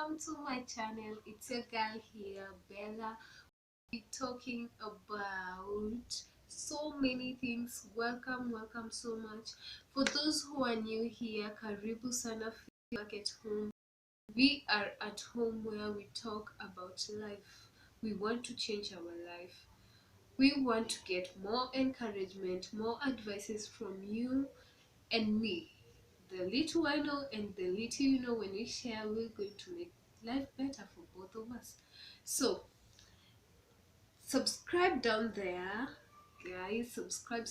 welcome to my channel. It's your girl here, Bella. We're talking about so many things. Welcome so much. For those who are new here, Karibu Sana, feel back at home. We are at home where we talk about life. We want to change our life. We want to get more encouragement, more advices from you and me. The little I know and the little you know, when we share, we're going to make life better for both of us. So, subscribe down there, guys. Subscribe,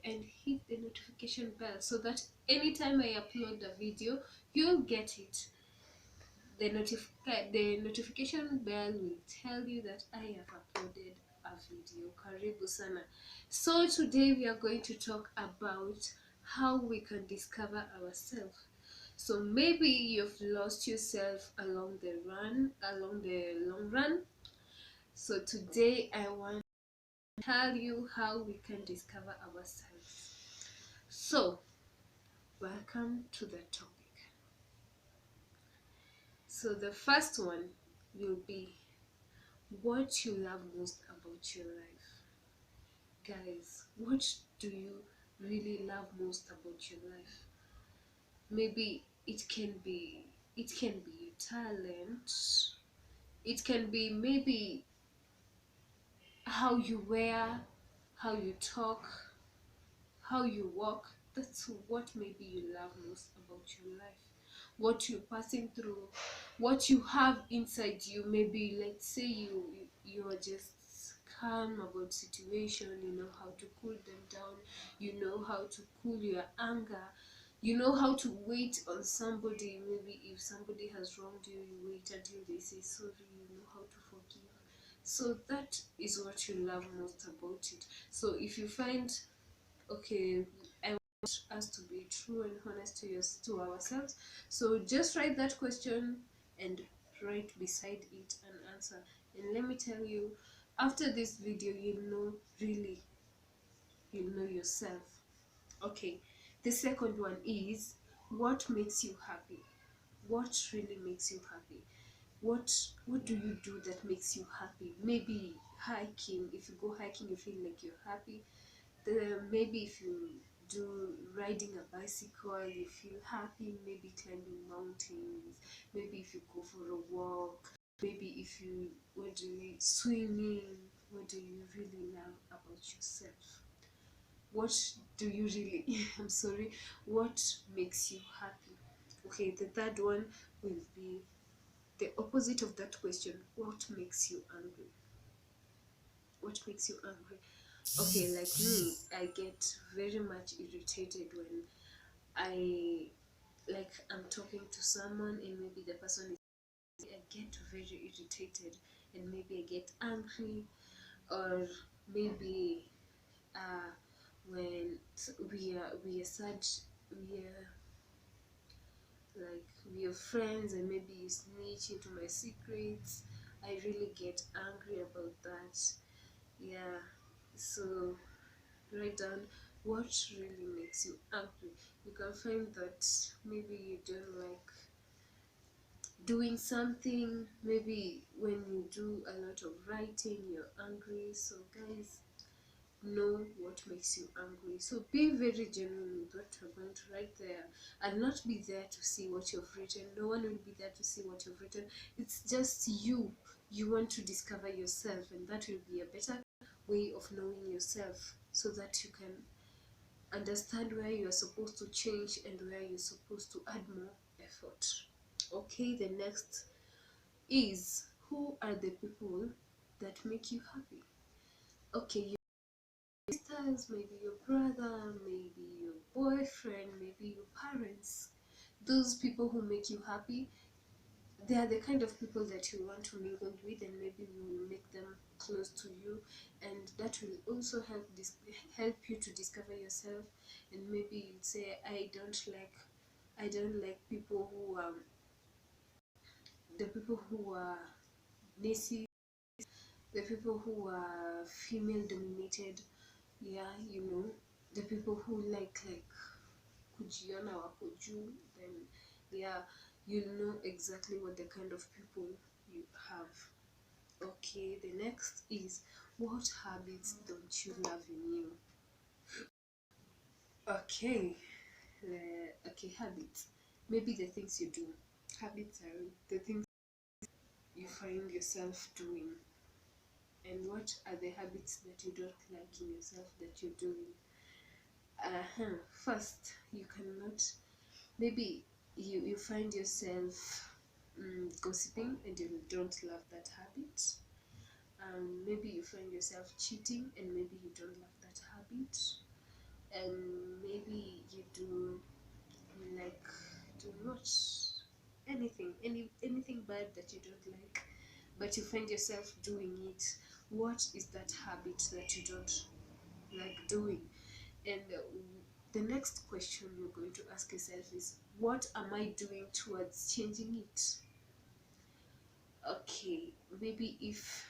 and hit the notification bell so that anytime I upload a video, you'll get it. The notification bell will tell you that I have uploaded a video. Karibu sana. So today we are going to talk about how we can discover ourselves. So maybe you've lost yourself along the long run. So today I want to tell you how we can discover ourselves. So welcome to the topic. So the first one will be what you love most about your life. Guys, what do you really love most about your life? Maybe it can be your talent. It can be maybe how you wear, how you talk, how you walk. That's what maybe you love most about your life. What you're passing through, what you have inside you. Maybe let's say you're just calm about situation, you know how to cool them down, you know how to cool your anger, you know how to wait on somebody. Maybe if somebody has wronged you, you wait until they say sorry, you know how to forgive. So that is what you love most about it. So if you find, okay, I want us to be true and honest to ourselves, so just write that question and write beside it an answer. And let me tell you, after this video, really, you know yourself. Okay, the second one is what makes you happy. What really makes you happy? What do you do that makes you happy? Maybe hiking. If you go hiking, you feel like you're happy. Maybe if you do riding a bicycle, you feel happy. Maybe climbing mountains. Maybe if you go for a walk. Maybe if you what do you swimming. What do you really love about yourself? What do you really I'm sorry, what makes you happy? Okay, the third one will be the opposite of that question. What makes you angry? What makes you angry? Okay, like me, I get very much irritated when I'm talking to someone and maybe the person is, I get very irritated and maybe I get angry. Or maybe uh when we are such we are like we are friends and maybe you snitch into my secrets, I really get angry about that. Yeah, so write down what really makes you angry. You can find that maybe you don't like doing something. Maybe when you do a lot of writing, you're angry. So guys, know what makes you angry. So be very genuine with what you're going to write there. And not be there to see what you've written. No one will be there to see what you've written. It's just you. You want to discover yourself, and that will be a better way of knowing yourself so that you can understand where you are supposed to change and where you're supposed to add more effort. Okay, the next is who are the people that make you happy? Okay, sisters, maybe your brother, maybe your boyfriend, maybe your parents. Those people who make you happy, they are the kind of people that you want to mingle with, and maybe you will make them close to you, and that will also help you to discover yourself. And maybe you'd say, I don't like people who the people who are messy, the people who are female dominated. Yeah, the people who like kujiona wako juu. Then yeah, You know exactly what the kind of people you have. Okay, the next is, what habits don't you love in you? Okay, okay, habits. Maybe the things you do. Habits are the things you find yourself doing. And what are the habits that you don't like in yourself that you're doing? First, you cannot, maybe you find yourself gossiping and you don't love that habit. Maybe you find yourself cheating and maybe you don't love that habit. And maybe you do, like, do not anything bad that you don't like, but you find yourself doing it. What is that habit that you don't like doing? And the next question you're going to ask yourself is, what am I doing towards changing it? Okay, maybe if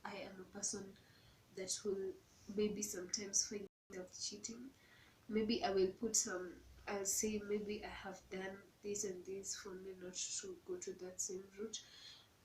I am a person that will maybe sometimes find myself cheating, maybe I will put some, I'll say maybe I have done this and this for me not to go to that same route.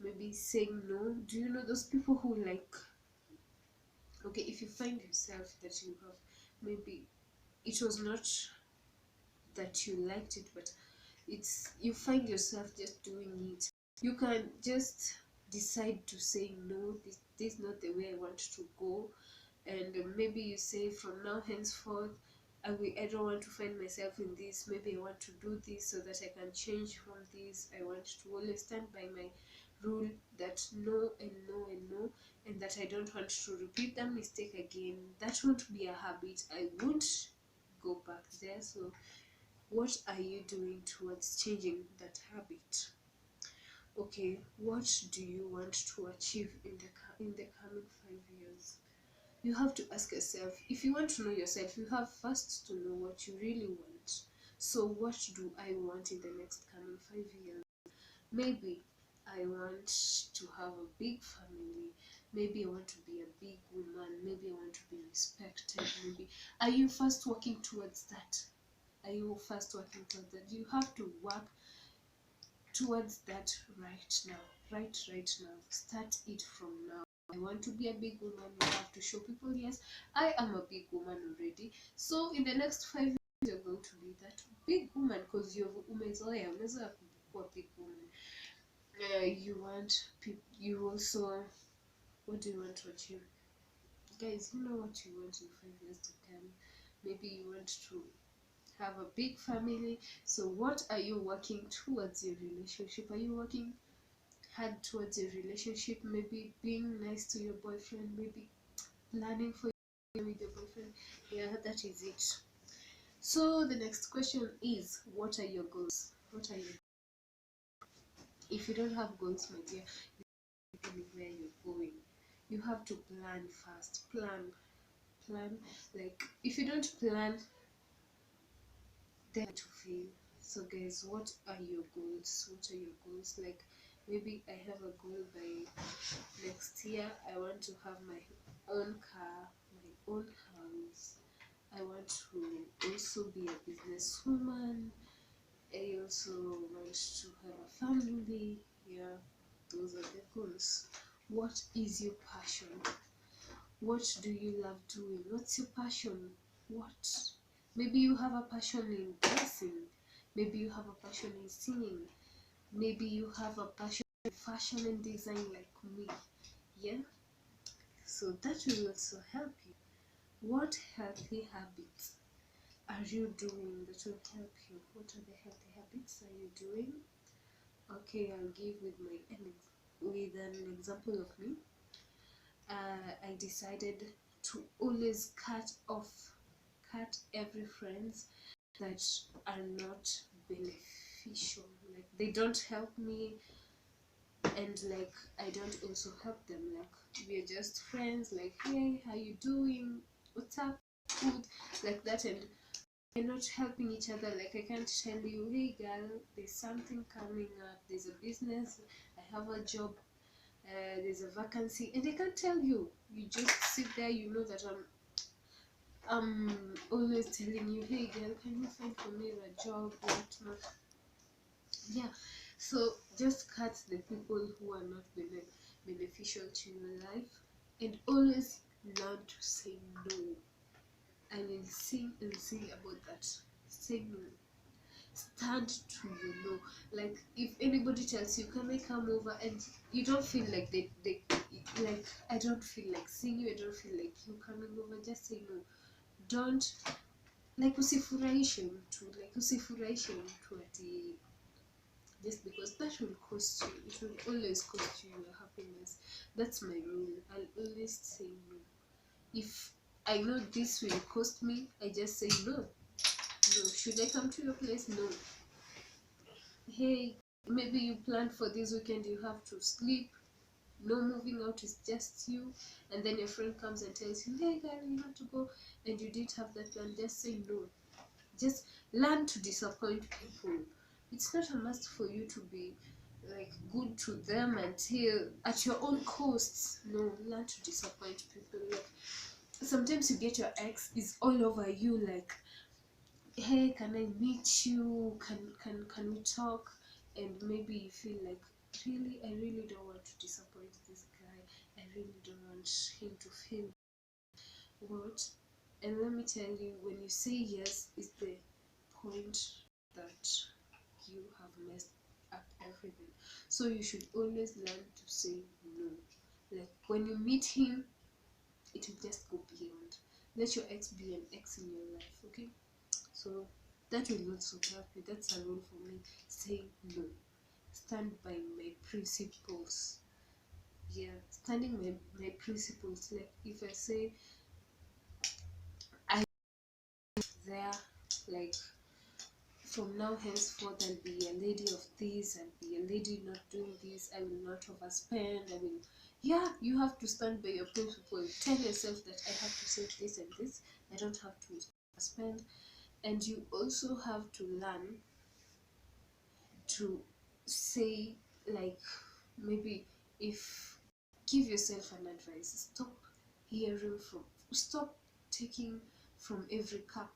Maybe saying no. Do you know those people who, like, okay, if you find yourself that you have, maybe it was not that you liked it, but it's, you find yourself just doing it, you can just decide to say no, this is not the way I want to go. And maybe you say, from now henceforth, I don't want to find myself in this. Maybe I want to do this so that I can change from this. I want to always stand by my rule that no and no and no, and that I don't want to repeat that mistake again. That won't be a habit. I won't go back there. So what are you doing towards changing that habit? Okay, what do you want to achieve in the coming 5 years? You have to ask yourself. If you want to know yourself, you have first to know what you really want. So what do I want in the next coming 5 years? Maybe I want to have a big family. Maybe I want to be a big woman. Maybe I want to be respected. Maybe, are you first working towards that? Are you first working towards that? You have to work towards that right now. Right now. Start it from now. I want to be a big woman. You have to show people, yes, I am a big woman already. So in the next 5 years, you're going to be that big woman, because you're umezoea kuwa big woman. You want people. You also, what do you want to achieve, guys? You know what you want in 5 years to come. Maybe you want to have a big family. So what are you working towards your relationship? Are you working hard towards your relationship? Maybe being nice to your boyfriend, maybe planning for you with your boyfriend. Yeah, that is it. So the next question is, what are your goals? What are your, if you don't have goals, my dear, you don't know where you're going. You have to plan first. Plan. Like, if you don't plan, then to fail. So guys, what are your goals? What are your goals? Like, maybe I have a goal by next year. I want to have my own car, my own house. I want to also be a businesswoman. I also want to have a family. Yeah, those are the goals. What is your passion? What do you love doing? What's your passion? What? Maybe you have a passion in dancing. Maybe you have a passion in singing. Maybe you have a passion in fashion and design like me. Yeah? So that will also help you. What healthy habits are you doing that will help you? What are the healthy habits are you doing? Okay, I'll give with an example of me. I decided to always cut every friends that are not beneficial. Like, they don't help me, and like, I don't also help them. Like, we are just friends, like, hey, how you doing, what's up, food, like that. And we're not helping each other. Like, I can't tell you, hey girl, there's something coming up, there's a business, I have a job, there's a vacancy, and I can't tell you. You just sit there. You know that I'm always telling you, hey girl, can you find for me a job, whatnot. Yeah, So just cut the people who are not beneficial to your life, and always learn to say no. I will sing and sing about that. Say no. Stand to your no. Like if anybody tells you, can I come over, and you don't feel like they like, I don't feel like seeing you, I don't feel like you coming over, just say no. Don't, like, usifurahishe mtu, like usifurahishe mtu ati just because that will cost you. It will always cost you your happiness. That's my rule. I'll always say no. If I know this will cost me, I just say no. No. Should I come to your place? No. Hey, maybe you planned for this weekend, you have to sleep. No moving out, is just you. And then your friend comes and tells you, hey girl, you have to go, and you didn't have that plan. Just say no. Just learn to disappoint people. It's not a must for you to be like good to them until at your own costs. No, learn to disappoint people. Like sometimes you get your ex is all over you, like, hey, can I meet you, can we talk, and maybe you feel like, really, I really don't want to disappoint this guy, I really don't want him to feel what. And let me tell you, when you say yes is the point that you have messed up everything. So you should always learn to say no. Like when you meet him, it will just go beyond. Let your ex be an ex in your life, okay? So that will also help you. That's a rule for me. Say no. Stand by my principles. Yeah, standing my principles. Like if I say I there, like from now henceforth I'll be a lady of this, I'll be a lady not doing this, I will not overspend, I will, yeah, you have to stand by your principle. Tell yourself that I have to save this and this, I don't have to spend. And you also have to learn to say, like, maybe if, give yourself an advice, stop taking from every cup,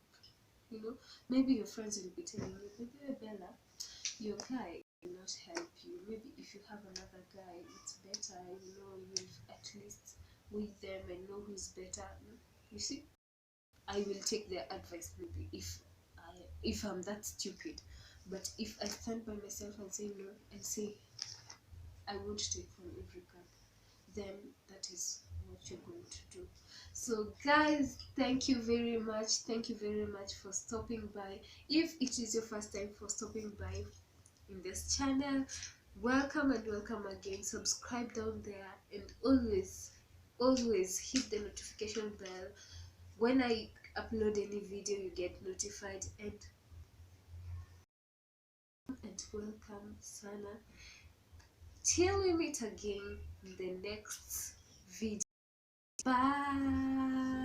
you know. Maybe your friends will be telling you, baby Bella, your guy will not help you. Maybe if you have another guy, it's better, you know, you'll at least with them and know who's better. You see, I will take their advice maybe if I'm that stupid. But if I stand by myself and say no and say I won't take from every cup, then that is what you're going to do. So guys, thank you very much. Thank you very much for stopping by. If it is your first time for stopping by in this channel, welcome and welcome again. Subscribe down there, and always hit the notification bell. When I upload any video, you get notified. And welcome sana, till we meet again in the next video. Bye.